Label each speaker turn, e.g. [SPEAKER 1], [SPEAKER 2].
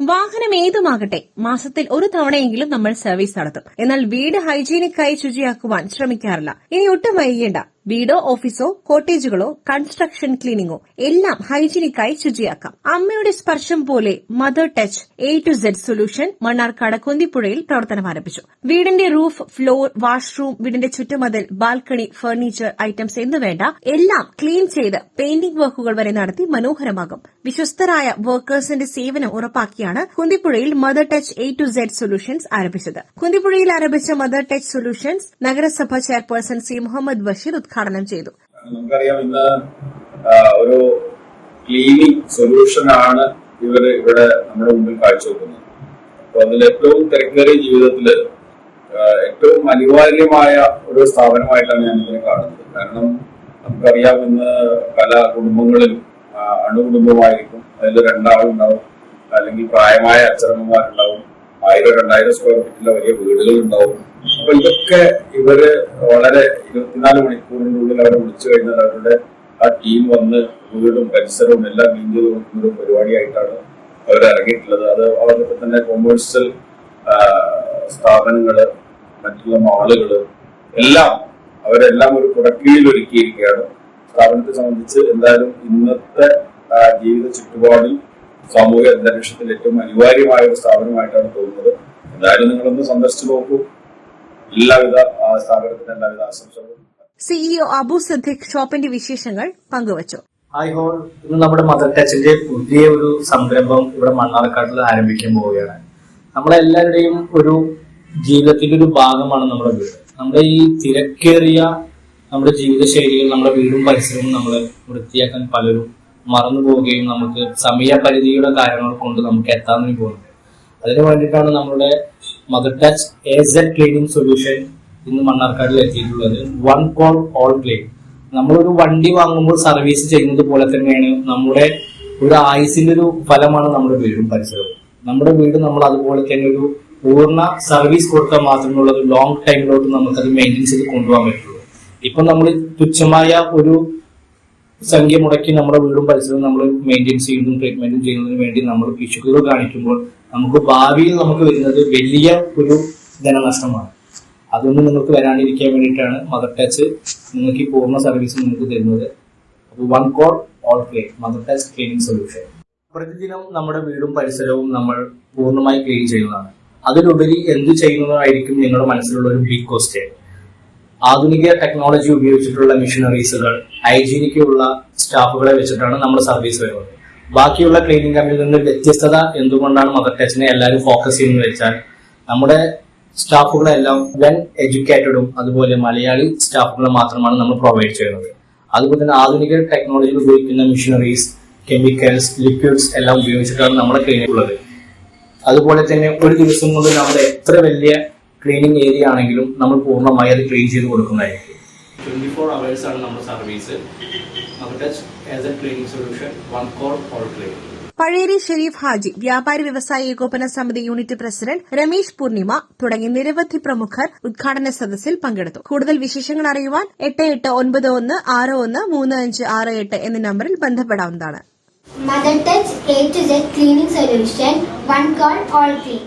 [SPEAKER 1] വാഹനം ഏതുമാകട്ടെ മാസത്തിൽ ഒരു തവണയെങ്കിലും നമ്മൾ സർവീസ് നടത്തും. എന്നാൽ വീട് ഹൈജീനിക്കായി ശുചിയാക്കുവാൻ ശ്രമിക്കാറില്ല. ഇനി ഒട്ടും വൈകേണ്ട. വീടോ ഓഫീസോ കോട്ടേജുകളോ കൺസ്ട്രക്ഷൻ ക്ലീനിങ്ങോ എല്ലാം ഹൈജീനിക്കായി ശുചിയാക്കാം. അമ്മയുടെ സ്പർശം പോലെ mother touch A to Z solution Mannarkkad കുന്തിപ്പുഴയിൽ പ്രവർത്തനം ആരംഭിച്ചു. വീടിന്റെ റൂഫ്, ഫ്ലോർ, വാഷ്റൂം, വീടിന്റെ ചുറ്റുമതിൽ, ബാൽക്കണി, ഫർണിച്ചർ ഐറ്റംസ് എന്നുവേണ്ട എല്ലാം ക്ലീൻ ചെയ്ത് പെയിന്റിംഗ് വർക്കുകൾ വരെ നടത്തി മനോഹരമാകും. വിശ്വസ്തരായ വർക്കേഴ്സിന്റെ സേവനം ഉറപ്പാക്കിയാണ് കുന്തിപ്പുഴയിൽ mother touch A to Z solutions ആരംഭിച്ചത്. കുന്തിപ്പുഴയിൽ ആരംഭിച്ച മദർ ടച്ച് സൊല്യൂഷൻസ് നഗരസഭ ചെയർപേഴ്സൺ C മുഹമ്മദ് ബഷീർ ഉദ്ഘാടനം ചെയ്തു.
[SPEAKER 2] നമുക്കറിയാം, ഇന്ന് ഒരു ക്ലീനിങ് സൊല്യൂഷനാണ് ഇവിടെ നമ്മുടെ മുമ്പിൽ കാഴ്ചവെക്കുന്നത്. അപ്പൊ അതിൽ ഏറ്റവും തിരക്കേറിയ ജീവിതത്തില് ഏറ്റവും അനിവാര്യമായ ഒരു സ്ഥാപനമായിട്ടാണ് ഞാൻ ഇതിനെ കാണുന്നത്. കാരണം നമുക്കറിയാം, ഇന്ന് പല കുടുംബങ്ങളിലും അണുകുടുംബമായിരിക്കും. അതിൽ രണ്ടാളുണ്ടാവും, അല്ലെങ്കിൽ പ്രായമായ അച്ഛനമ്മമാരുണ്ടാവും, 1000-2000 സ്ക്വയർ ഫീറ്റിലെ വലിയ വീടുകളുണ്ടാവും. അപ്പൊ ഇതൊക്കെ ഇവര് വളരെ 24 മണിക്കൂറിന്റെ ഉള്ളിൽ അവരെ വിളിച്ചു കഴിഞ്ഞാൽ അവരുടെ ആ ടീം വന്ന് വീടും പരിസരവും എല്ലാം ക്ലീൻ ചെയ്ത് കൊടുക്കുന്ന ഒരു പരിപാടിയായിട്ടാണ് അവർ ഇറങ്ങിയിട്ടുള്ളത്. അത് അവരുടെ തന്നെ കൊമേഴ്സ്യൽ സ്ഥാപനങ്ങള്, മറ്റുള്ള മാളുകള് എല്ലാം അവരെല്ലാം ഒരു കുടക്കീഴിൽ ഒരുക്കിയിരിക്കുകയാണ്. സ്ഥാപനത്തെ സംബന്ധിച്ച് എന്തായാലും ഇന്നത്തെ ജീവിത ചുറ്റുപാടിൽ സാമൂഹിക അന്തരീക്ഷത്തിൽ ഏറ്റവും അനിവാര്യമായ ഒരു സ്ഥാപനമായിട്ടാണ് തോന്നുന്നത്. എന്തായാലും നിങ്ങളൊന്ന് സന്ദർശിച്ചു നോക്കൂ. എല്ലാവിധ സ്ഥാപനത്തിന് എല്ലാവിധ ആശംസകളും.
[SPEAKER 1] CEO അബു സദ്ദീഖ് ഷോപ്പിന്റെ വിശേഷങ്ങൾ പങ്കുവച്ചു.
[SPEAKER 3] ഹായ് ഹോൾ, ഇന്ന് നമ്മുടെ മദർ ടച്ചിന്റെ പുതിയ ഒരു സംരംഭം ഇവിടെ മണ്ണാർക്കാട്ടിൽ ആരംഭിക്കാൻ പോവുകയാണ്. നമ്മളെല്ലാവരുടെയും ഒരു ജീവിതത്തിന്റെ ഒരു ഭാഗമാണ് നമ്മുടെ വീട്. നമ്മുടെ ഈ തിരക്കേറിയ നമ്മുടെ ജീവിതശൈലികൾ, നമ്മുടെ വീടും പരിസരവും നമ്മൾ വൃത്തിയാക്കാൻ പലരും മറന്നു പോവുകയും നമുക്ക് സമയപരിധിയുടെ കാരണങ്ങൾ കൊണ്ട് നമുക്ക് എത്താൻ പോകുന്നു. അതിനു വേണ്ടിയിട്ടാണ് നമ്മുടെ mother touch AZ cleaning solution ഇന്ന് മണ്ണാർക്കാടിൽ എത്തിയിട്ടുള്ളത്. One call all clean. നമ്മളൊരു വണ്ടി വാങ്ങുമ്പോൾ സർവീസ് ചെയ്യുന്നത് പോലെ തന്നെയാണ് നമ്മുടെ ഒരു ആയുസിന്റെ ഒരു ഫലമാണ് നമ്മുടെ വീടും പരിസരവും. നമ്മുടെ വീട് നമ്മൾ അതുപോലെ തന്നെ ഒരു പൂർണ്ണ സർവീസ് കൊടുക്കാൻ മാത്രമുള്ള ഒരു ലോങ് ടൈമിലോട്ട് നമുക്കത് മെയിൻറ്റെയിൻ ചെയ്ത് കൊണ്ടുപോകാൻ പറ്റുള്ളൂ. ഇപ്പൊ നമ്മൾ തുച്ഛമായ ഒരു സംഖ്യ മുടക്കി നമ്മുടെ വീടും പരിസരവും നമ്മൾ മെയിൻറ്റെയിൻ ചെയ്യുന്നതും ട്രീറ്റ്മെന്റും ചെയ്യുന്നതിന് വേണ്ടി നമ്മൾ പിശുക്കുകൾ കാണിക്കുമ്പോൾ നമുക്ക് ഭാവിയിൽ നമുക്ക് വരുന്നത് വലിയ ഒരു ധനനഷ്ടമാണ്. അതൊന്നും നിങ്ങൾക്ക് വരാണ്ടിരിക്കാൻ വേണ്ടിയിട്ടാണ് മദർ ടച്ച് നിങ്ങൾക്ക് ഈ പൂർണ്ണ സർവീസ് നിങ്ങൾക്ക് തരുന്നത്. അപ്പോൾ one call all clean, mother touch cleaning solution. പ്രതിദിനം നമ്മുടെ വീടും പരിസരവും നമ്മൾ പൂർണ്ണമായി ക്ലീൻ ചെയ്യുന്നതാണ്. അതിലുപരി എന്ത് ചെയ്യുന്നതായിരിക്കും നിങ്ങളുടെ മനസ്സിലുള്ള ഒരു ബിഗ് ക്വസ്റ്റ്യൻ. ആധുനിക ടെക്നോളജി ഉപയോഗിച്ചിട്ടുള്ള മെഷീനറീസുകൾ, ഹൈജീനിക്കുള്ള സ്റ്റാഫുകളെ വെച്ചിട്ടാണ് നമ്മുടെ സർവീസ് വരുന്നത്. ബാക്കിയുള്ള ക്ലീനിങ് കമ്പനിയിൽ നിന്ന് വ്യത്യസ്തത എന്തുകൊണ്ടാണ് മദർ ടച്ചിനെ എല്ലാവരും ഫോക്കസ് ചെയ്യുന്നത് വെച്ചാൽ, നമ്മുടെ സ്റ്റാഫുകളെല്ലാം വെൽ എഡ്യൂക്കേറ്റഡും അതുപോലെ മലയാളി സ്റ്റാഫുകളെ മാത്രമാണ് നമ്മൾ പ്രൊവൈഡ് ചെയ്യുന്നത്. അതുപോലെ തന്നെ ആധുനിക ടെക്നോളജിയിൽ ഉപയോഗിക്കുന്ന മെഷീനറീസ്, കെമിക്കൽസ്, ലിക്വിഡ്സ് എല്ലാം ഉപയോഗിച്ചിട്ടാണ് നമ്മുടെ ക്ലീനിക് ഉള്ളത്. അതുപോലെ തന്നെ ഒരു ദിവസം കൊണ്ട് നമ്മുടെ എത്ര വലിയ ക്ലീനിങ് ഏരിയ ആണെങ്കിലും നമ്മൾ പൂർണ്ണമായി അത് ക്ലീൻ ചെയ്ത് കൊടുക്കുന്നതായിരിക്കും. 24 hours ആണ് നമ്മുടെ service. Mother touch AZ cleaning solution, one call all clean.
[SPEAKER 1] Pazheri Sharif Haji വ്യാപാരി വ്യവസായ ഏകോപന സമിതി യൂണിറ്റ് പ്രസിഡന്റ് രമേശ് പൂർണിമ തുടങ്ങി നിരവധി പ്രമുഖർ ഉദ്ഘാടന സദസ്സിൽ പങ്കെടുത്തു. കൂടുതൽ വിശേഷങ്ങൾ അറിയുവാൻ 8891613568 എന്ന നമ്പറിൽ ബന്ധപ്പെടാവുന്നതാണ്.
[SPEAKER 4] Mother touch A to Z cleaning solution, one call all clean.